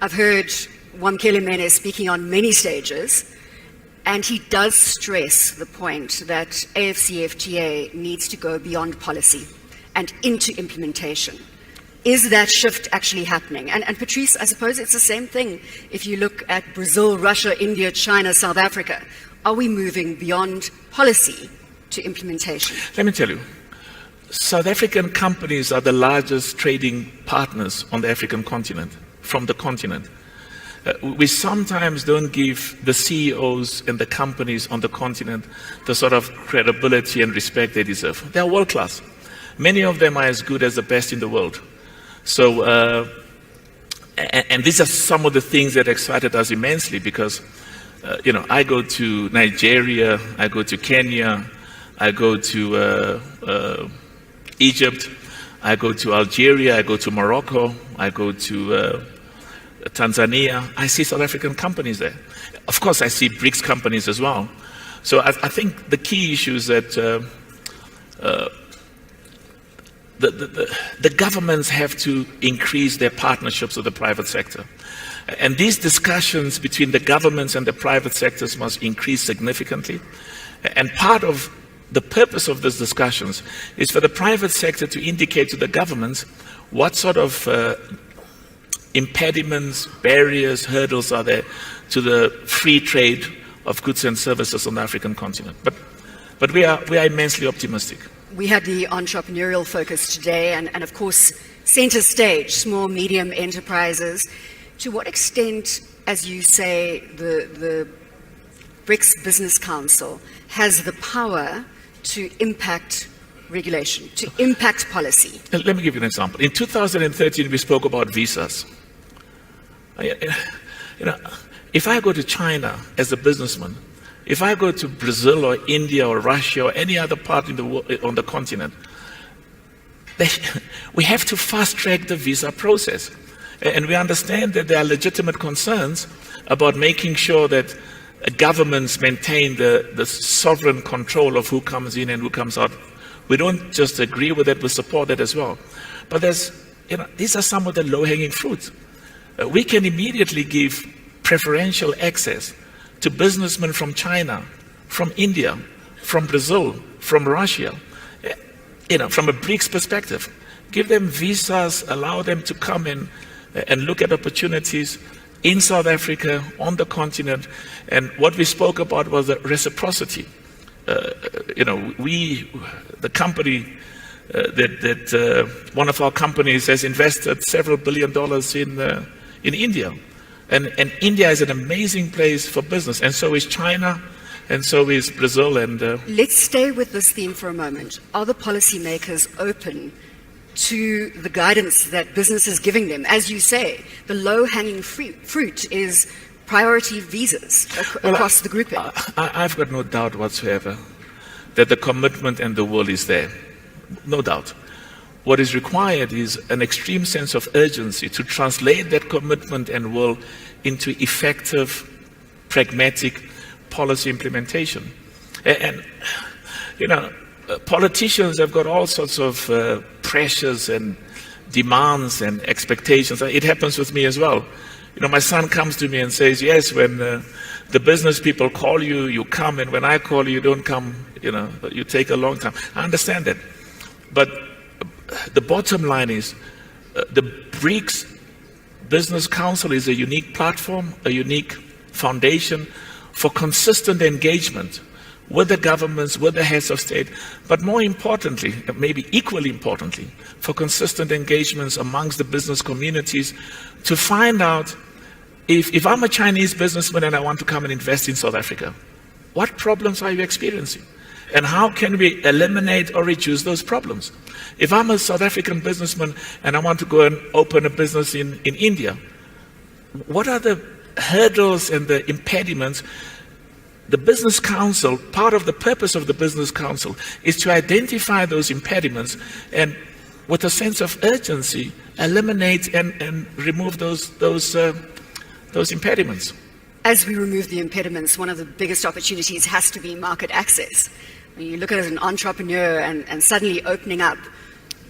I've heard Wamkele Mene speaking on many stages, and he does stress the point that AFCFTA needs to go beyond policy and into implementation. Is that shift actually happening? And Patrice, I suppose it's the same thing if you look at Brazil, Russia, India, China, South Africa. Are we moving beyond policy to implementation? Let me tell you, South African companies are the largest trading partners on the African continent, from the continent. We sometimes don't give the CEOs and the companies on the continent the sort of credibility and respect they deserve. They're world class. Many of them are as good as the best in the world. So, and these are some of the things that excited us immensely because, I go to Nigeria, I go to Kenya, I go to Egypt, I go to Algeria, I go to Morocco, I go to Tanzania. I see South African companies there. Of course, I see BRICS companies as well. So I think the key issue is that the governments have to increase their partnerships with the private sector. And these discussions between the governments and the private sectors must increase significantly. And part of the purpose of these discussions is for the private sector to indicate to the governments what sort of impediments, barriers, hurdles are there to the free trade of goods and services on the African continent. But we are immensely optimistic. We had the entrepreneurial focus today and of course, center stage, small, medium enterprises. To what extent, as you say, the BRICS Business Council has the power to impact regulation, to impact policy? Let me give you an example. In 2013, we spoke about visas. If I go to China as a businessman, if I go to Brazil or India or Russia or any other part in the world, on the continent, we have to fast-track the visa process. And we understand that there are legitimate concerns about making sure that governments maintain the sovereign control of who comes in and who comes out. We don't just agree with it, we support that as well. But these are some of the low-hanging fruits. We can immediately give preferential access to businessmen from China, from India, from Brazil, from Russia, from a BRICS perspective. Give them visas, allow them to come in and look at opportunities in South Africa, on the continent. And what we spoke about was the reciprocity. The company one of our companies has invested several $billion in India. And India is an amazing place for business, and so is China, and so is Brazil. And let's stay with this theme for a moment. Are the policymakers open to the guidance that business is giving them? As you say, the low-hanging fruit is priority visas across the grouping. I've got no doubt whatsoever that the commitment and the will is there. No doubt. What is required is an extreme sense of urgency to translate that commitment and will into effective, pragmatic policy implementation. And politicians have got all sorts of pressures and demands and expectations. It happens with me as well. My son comes to me and says, yes, when the business people call you, you come, and when I call you, you don't come, you take a long time. I understand that. But the bottom line is the BRICS Business Council is a unique platform, a unique foundation for consistent engagement with the governments, with the heads of state, but more importantly, maybe equally importantly, for consistent engagements amongst the business communities to find out if I'm a Chinese businessman and I want to come and invest in South Africa, what problems are you experiencing? And how can we eliminate or reduce those problems? If I'm a South African businessman and I want to go and open a business in India, what are the hurdles and the impediments? The Business Council, part of the purpose of the Business Council is to identify those impediments and with a sense of urgency, eliminate and remove those impediments. As we remove the impediments, one of the biggest opportunities has to be market access. When you look at it as an entrepreneur and suddenly opening up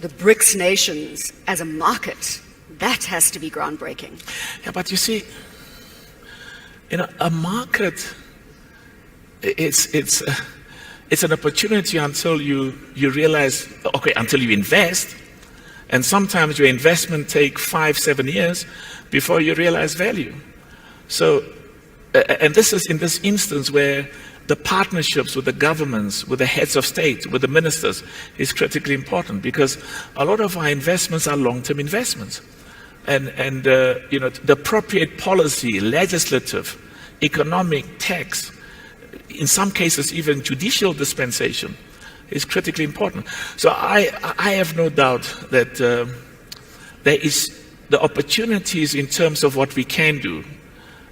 the BRICS nations as a market That has to be groundbreaking. Yeah, but you see, a market, it's an opportunity until you realize, okay, until you invest, and sometimes your investment takes 5-7 years before you realize value. So, and this is in this instance where the partnerships with the governments, with the heads of state, with the ministers is critically important, because a lot of our investments are long-term investments. And the appropriate policy, legislative, economic, tax, in some cases even judicial dispensation is critically important. So I have no doubt that there is the opportunities in terms of what we can do,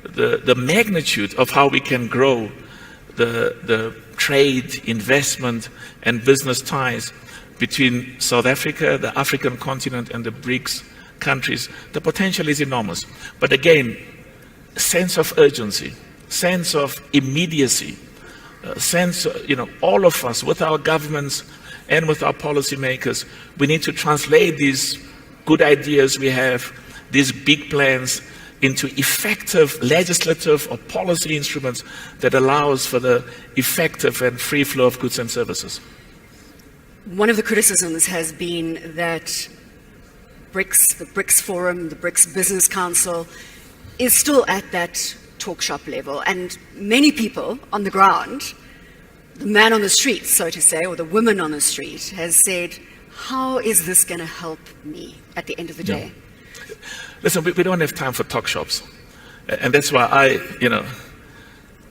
the magnitude of how we can grow the trade, investment, and business ties between South Africa, the African continent, and the BRICS countries. The potential is enormous. But again, sense of urgency, sense of immediacy, sense, all of us, with our governments and with our policymakers, we need to translate these good ideas we have, these big plans, into effective legislative or policy instruments that allows for the effective and free flow of goods and services. One of the criticisms has been that BRICS, the BRICS Forum, the BRICS Business Council is still at that talk shop level, and many people on the ground, the man on the street, so to say, or the woman on the street, has said, how is this going to help me at the end of the day? Yeah. Listen, we don't have time for talk shops, and that's why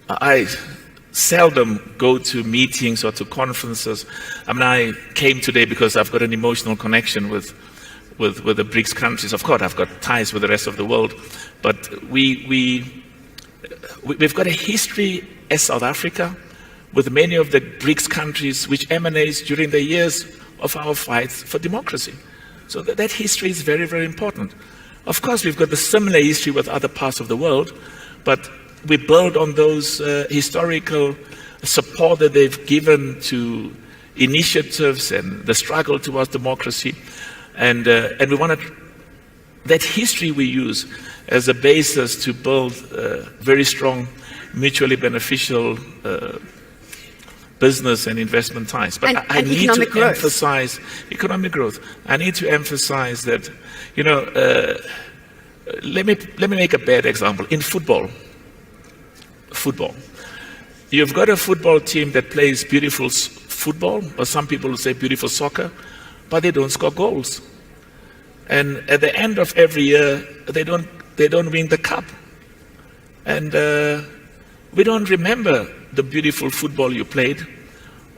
I seldom go to meetings or to conferences. I mean, I came today because I've got an emotional connection with the BRICS countries. Of course, I've got ties with the rest of the world, but we've got a history as South Africa with many of the BRICS countries which emanates during the years of our fights for democracy. So that history is very, very important. Of course, we've got the similar history with other parts of the world, but we build on those historical support that they've given to initiatives and the struggle towards democracy. And we want that history we use as a basis to build very strong, mutually beneficial business and investment ties. But I need to emphasize economic growth. I need to emphasize that, let me make a bad example. In football, you've got a football team that plays beautiful football, or some people will say beautiful soccer, but they don't score goals. And at the end of every year, they don't win the cup. And we don't remember the beautiful football you played,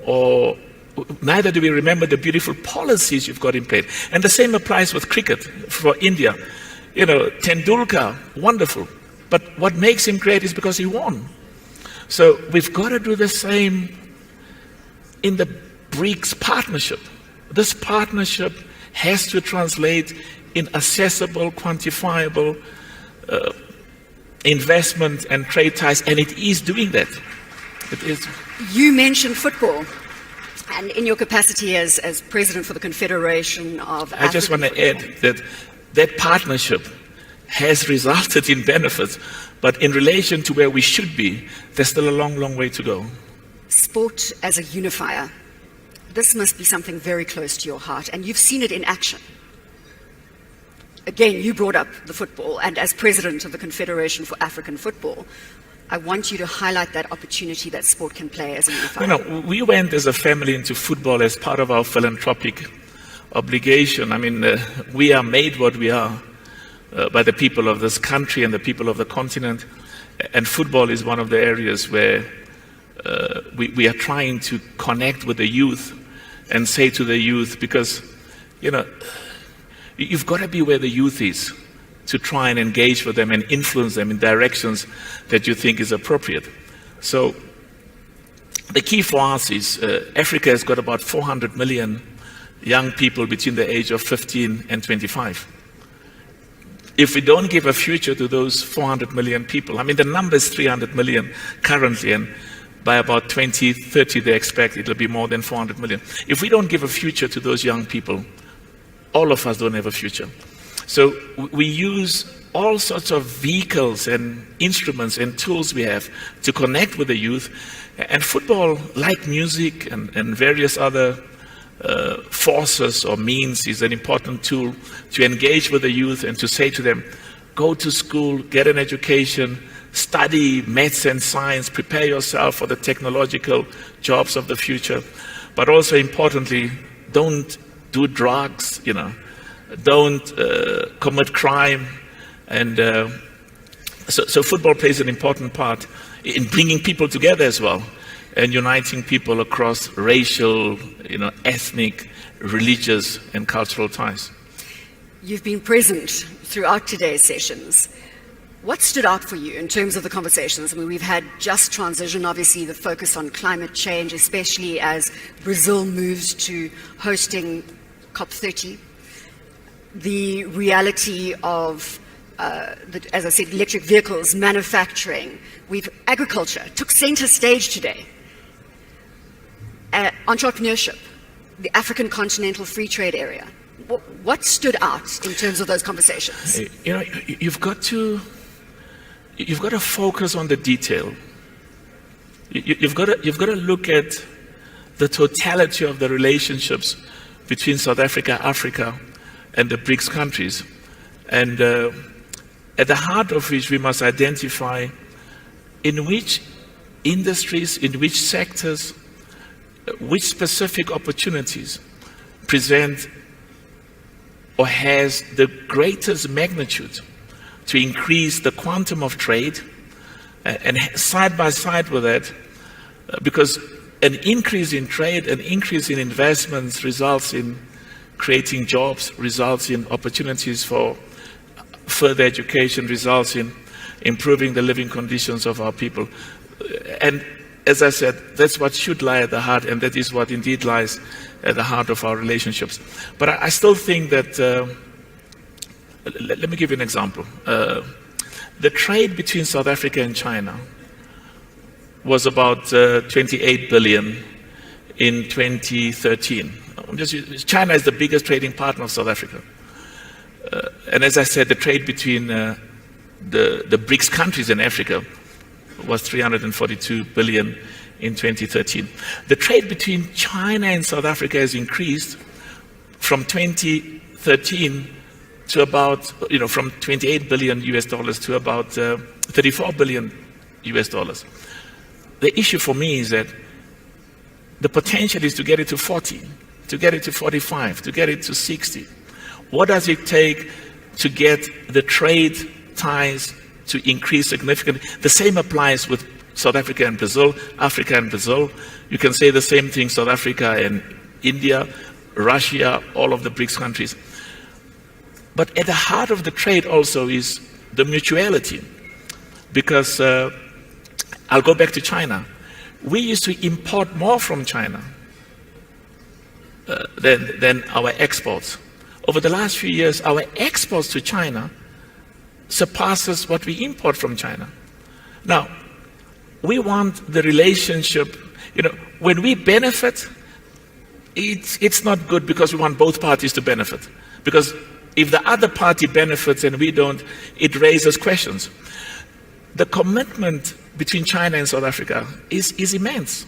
or neither do we remember the beautiful policies you've got in place. And the same applies with cricket for India. Tendulkar, wonderful. But what makes him great is because he won. So we've got to do the same in the BRICS partnership. This partnership has to translate in accessible, quantifiable investment and trade ties, and it is doing that. It is. You mentioned football, and in your capacity as president for the Confederation of African I just want to add that partnership has resulted in benefits, but in relation to where we should be, there's still a long, long way to go. Sport as a unifier. This must be something very close to your heart, and you've seen it in action. Again, you brought up the football, and as president of the Confederation for African Football, I want you to highlight that opportunity that sport can play as a unifier. We went as a family into football as part of our philanthropic obligation. I mean, we are made what we are by the people of this country and the people of the continent, and football is one of the areas where we are trying to connect with the youth and say to the youth, because, you've got to be where the youth is to try and engage with them and influence them in directions that you think is appropriate. So the key for us is Africa has got about 400 million young people between the age of 15 and 25. If we don't give a future to those 400 million people, I mean, the number is 300 million currently, and by about 2030 they expect it'll be more than 400 million. If we don't give a future to those young people, all of us don't have a future. So we use all sorts of vehicles and instruments and tools we have to connect with the youth. And football, like music and various other forces or means, is an important tool to engage with the youth and to say to them, go to school, get an education, study maths and science, prepare yourself for the technological jobs of the future. But also importantly, don't do drugs, don't commit crime. And so football plays an important part in bringing people together as well, and uniting people across racial, ethnic, religious, and cultural ties. You've been present throughout today's sessions. What stood out for you in terms of the conversations? I mean, we've had just transition, obviously the focus on climate change, especially as Brazil moves to hosting COP30. The reality of, as I said, electric vehicles, manufacturing. Agriculture took center stage today. Entrepreneurship, the African Continental Free Trade Area. What stood out in terms of those conversations? You've got to focus on the detail. You've got to look at the totality of the relationships between South Africa, Africa, and the BRICS countries, and at the heart of which we must identify in which industries, in which sectors, which specific opportunities present or has the greatest magnitude to increase the quantum of trade, and side by side with that, because an increase in trade, an increase in investments results in creating jobs, results in opportunities for further education, results in improving the living conditions of our people. And as I said, that's what should lie at the heart, and that is what indeed lies at the heart of our relationships. But I still think that, let me give you an example. The trade between South Africa and China was about 28 billion in 2013. China is the biggest trading partner of South Africa. And as I said, the trade between the BRICS countries in Africa was 342 billion in 2013. The trade between China and South Africa has increased from 2013 to about, from 28 billion US dollars to about 34 billion US dollars. The issue for me is that the potential is to get it to 40, to get it to 45, to get it to 60. What does it take to get the trade ties to increase significantly? The same applies with South Africa and Brazil, Africa and Brazil. You can say the same thing, South Africa and India, Russia, all of the BRICS countries. But at the heart of the trade also is the mutuality. Because I'll go back to China. We used to import more from China than our exports. Over the last few years, our exports to China surpasses what we import from China. Now, we want the relationship, when we benefit, it's not good because we want both parties to benefit. Because if the other party benefits and we don't, it raises questions. The commitment between China and South Africa is immense.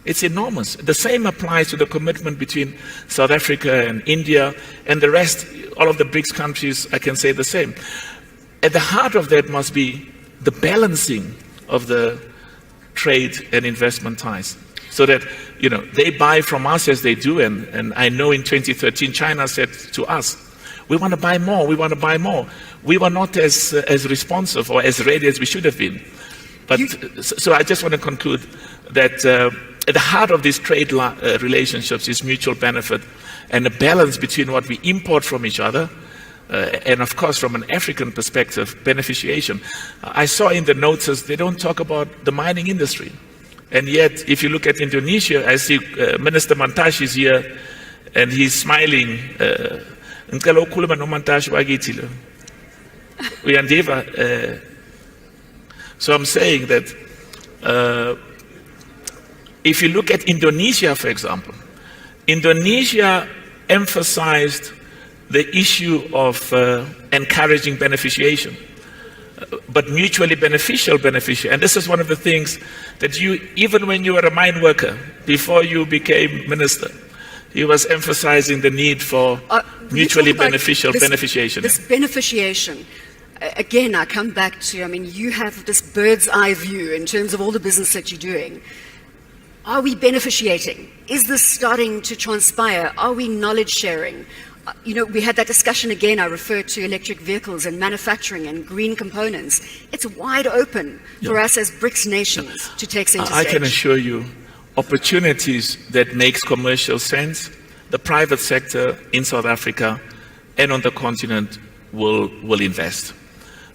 It's enormous. The same applies to the commitment between South Africa and India and the rest, all of the BRICS countries, I can say the same. At the heart of that must be the balancing of the trade and investment ties. So that, they buy from us as they do, and I know in 2013 China said to us, we want to buy more, we want to buy more. We were not as responsive or as ready as we should have been. But so I just want to conclude that at the heart of these trade relationships is mutual benefit and a balance between what we import from each other and, of course, from an African perspective, beneficiation. I saw in the notices they don't talk about the mining industry. And yet, if you look at Indonesia, I see Minister Mantashe is here and he's smiling. So I'm saying that if you look at Indonesia, for example, Indonesia emphasized the issue of encouraging beneficiation, but mutually beneficial. And this is one of the things that even when you were a mine worker, before you became minister, he was emphasizing the need for mutually beneficial beneficiation. This beneficiation, again, I come back to, I mean, you have this bird's eye view in terms of all the business that you're doing. Are we beneficiating? Is this starting to transpire? Are we knowledge sharing? We had that discussion again. I referred to electric vehicles and manufacturing and green components. It's wide open for us as BRICS nations to take center stage. I can assure you, opportunities that makes commercial sense, the private sector in South Africa and on the continent will invest.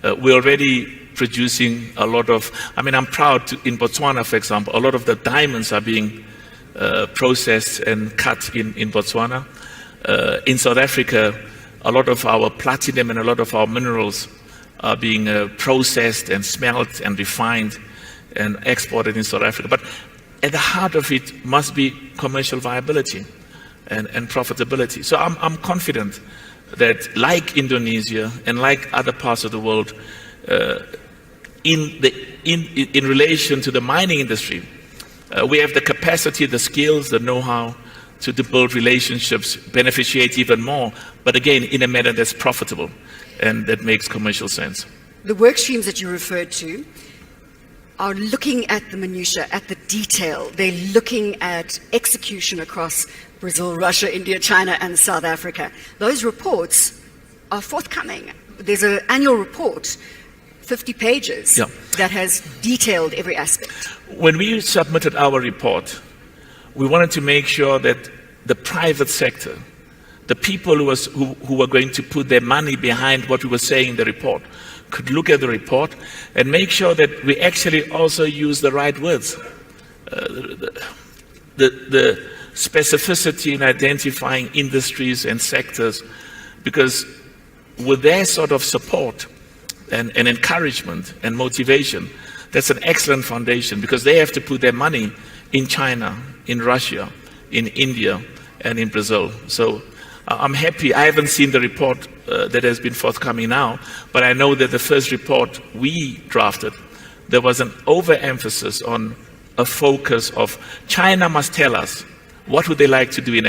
We're already producing a lot of, I'm proud in Botswana, for example, a lot of the diamonds are being processed and cut in Botswana. In South Africa, a lot of our platinum and a lot of our minerals are being processed and smelt and refined and exported in South Africa. But at the heart of it must be commercial viability and profitability. So I'm confident that, like Indonesia and like other parts of the world, in relation to the mining industry, we have the capacity, the skills, the know-how to build relationships, beneficiate even more, but again, in a manner that's profitable and that makes commercial sense. The work streams that you referred to are looking at the minutiae, at the detail. They're looking at execution across Brazil, Russia, India, China, and South Africa. Those reports are forthcoming. There's an annual report, 50 pages, that has detailed every aspect. When we submitted our report, we wanted to make sure that the private sector, the people who were going to put their money behind what we were saying in the report, could look at the report and make sure that we actually also use the right words. The specificity in identifying industries and sectors, because with their sort of support and encouragement and motivation, that's an excellent foundation, because they have to put their money in China, in Russia, in India, and in Brazil. So I'm happy. I haven't seen the report that has been forthcoming now, but I know that the first report we drafted, there was an overemphasis on a focus of China must tell us what would they like to do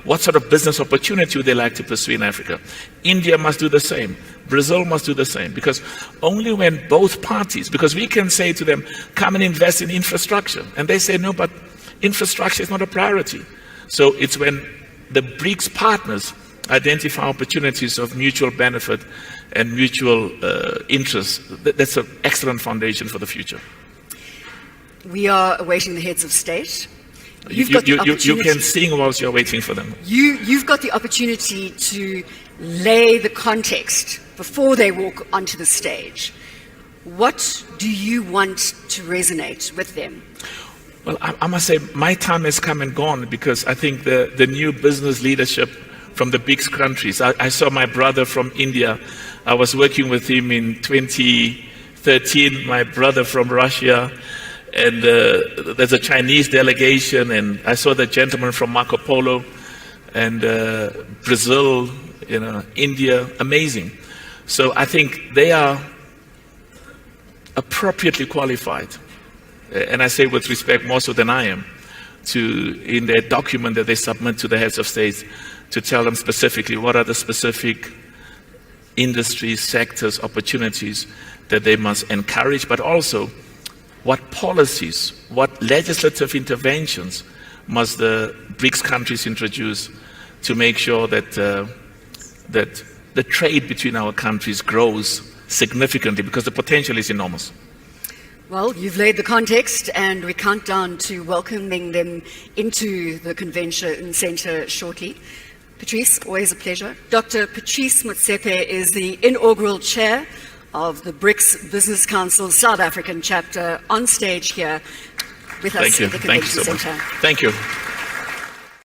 what sort of business opportunity would they like to pursue in Africa. India must do the same. Brazil must do the same, because only when both parties, because we can say to them, come and invest in infrastructure, and they say, no, but infrastructure is not a priority. So it's when the BRICS partners identify opportunities of mutual benefit and mutual interest. That's an excellent foundation for the future. We are awaiting the heads of state. You can sing whilst you're waiting for them. You've got the opportunity to lay the context before they walk onto the stage. What do you want to resonate with them? Well, I must say my time has come and gone, because I think the new business leadership from the BRICS countries, I saw my brother from India. I was working with him in 2013, my brother from Russia, and there's a Chinese delegation, and I saw the gentleman from Marco Polo, and Brazil, India, amazing. So I think they are appropriately qualified, and I say with respect more so than I am, in their document that they submit to the heads of states, to tell them specifically what are the specific industries, sectors, opportunities that they must encourage, but also what policies, what legislative interventions must the BRICS countries introduce to make sure that that the trade between our countries grows significantly, because the potential is enormous. Well, you've laid the context, and we count down to welcoming them into the convention centre shortly. Patrice, always a pleasure. Dr. Patrice Motsepe is the inaugural chair of the BRICS Business Council South African chapter, on stage here with us at the convention centre. Thank you.